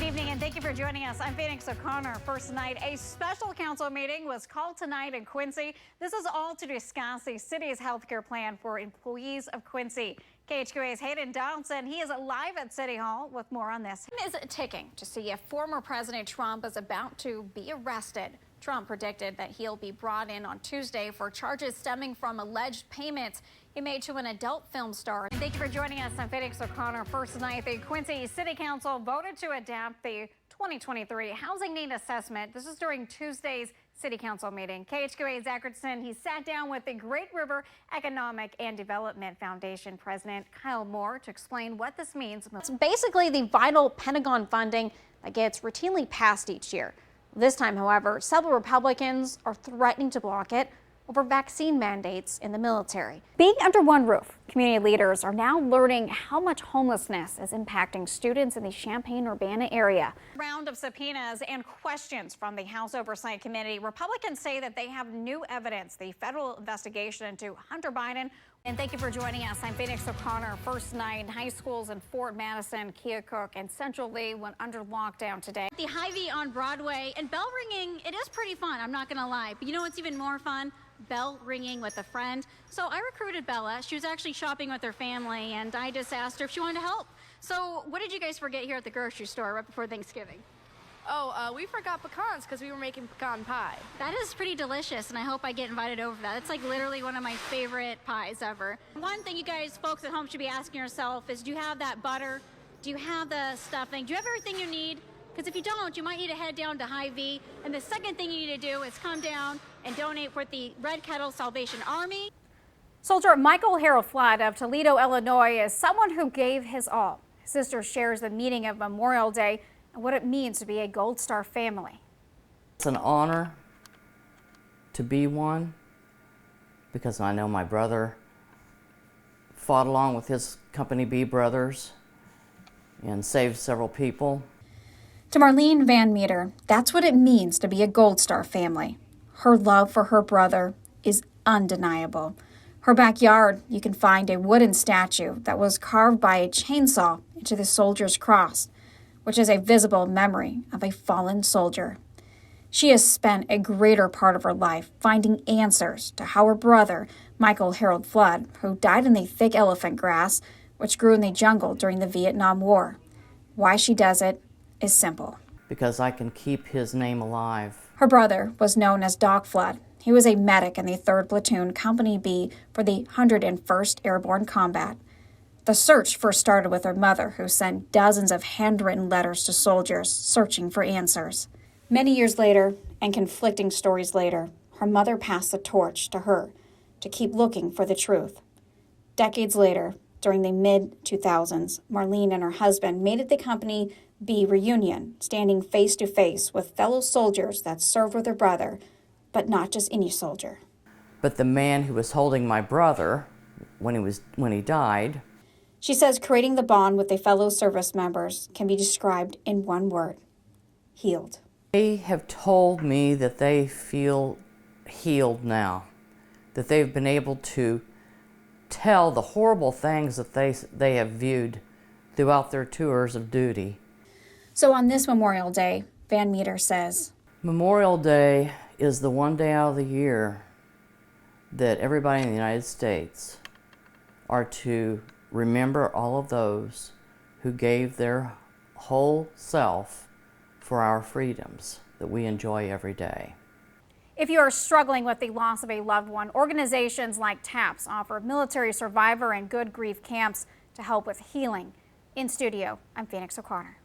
evening and thank you for joining us. I'm Phoenix O'Connor. First night, a special council meeting was called tonight in Quincy. This is all to discuss the city's health care plan for employees of Quincy. KHQA's Hayden Donaldson, he is live at City Hall with more on this. Time is ticking to see if former President Trump is about to be arrested. Trump predicted that he'll be brought in on Tuesday for charges stemming from alleged payments he made to an adult film star. And thank you for joining us. I'm Phoenix O'Connor. First night, the Quincy City Council voted to adopt the 2023 Housing Need Assessment. This is during Tuesday's City Council meeting. KHQA's Zackerson, he sat down with the Great River Economic and Development Foundation President Kyle Moore to explain what this means. It's basically the vital Pentagon funding that gets routinely passed each year. This time, however, several Republicans are threatening to block it over vaccine mandates in the military. Being under one roof, community leaders are now learning how much homelessness is impacting students in the Champaign-Urbana area. Round of subpoenas and questions from the House Oversight Committee. Republicans say that they have new evidence, the federal investigation into Hunter Biden. And thank you for joining us. I'm Phoenix O'Connor. First night, high schools in Fort Madison, Keokuk, and Central Lee went under lockdown today. The Hy-Vee on Broadway and bell ringing, it is pretty fun, I'm not gonna lie. But you know what's even more fun? Bell ringing with a friend. So I recruited Bella. She was actually shopping with her family, and I just asked her if she wanted to help. So what did you guys forget here at the grocery store right before Thanksgiving? Oh, we forgot pecans because we were making pecan pie. That is pretty delicious, and I hope I get invited over for that. It's like literally one of my favorite pies ever. One thing you guys, folks at home, should be asking yourself is, do you have that butter? Do you have the stuffing? Do you have everything you need? Because if you don't, you might need to head down to Hy-Vee. And the second thing you need to do is come down and donate for the Red Kettle Salvation Army. Soldier Michael Harold Flood of Toledo, Illinois, is someone who gave his all. His sister shares the meaning of Memorial Day and what it means to be a Gold Star family. It's an honor to be one because I know my brother fought along with his Company B brothers and saved several people. To Marlene Van Meter, that's what it means to be a Gold Star family. Her love for her brother is undeniable. Her backyard, you can find a wooden statue that was carved by a chainsaw into the soldier's cross, which is a visible memory of a fallen soldier. She has spent a greater part of her life finding answers to how her brother, Michael Harold Flood, who died in the thick elephant grass, which grew in the jungle during the Vietnam War. Why she does it is simple. Because I can keep his name alive. Her brother was known as Doc Flood. He was a medic in the 3rd Platoon, Company B for the 101st Airborne Combat. The search first started with her mother, who sent dozens of handwritten letters to soldiers searching for answers. Many years later, and conflicting stories later, her mother passed the torch to her to keep looking for the truth. Decades later, during the mid-2000s, Marlene and her husband made it the Company B reunion, standing face to face with fellow soldiers that served with her brother, but not just any soldier. But the man who was holding my brother when he died. She says creating the bond with the fellow service members can be described in one word: healed. They have told me that they feel healed now, that they've been able to tell the horrible things that they have viewed throughout their tours of duty. So on this Memorial Day, Van Meter says, Memorial Day is the one day out of the year that everybody in the United States are to remember all of those who gave their whole self for our freedoms that we enjoy every day. If you are struggling with the loss of a loved one, organizations like TAPS offer military survivor and good grief camps to help with healing. In studio, I'm Phoenix O'Connor.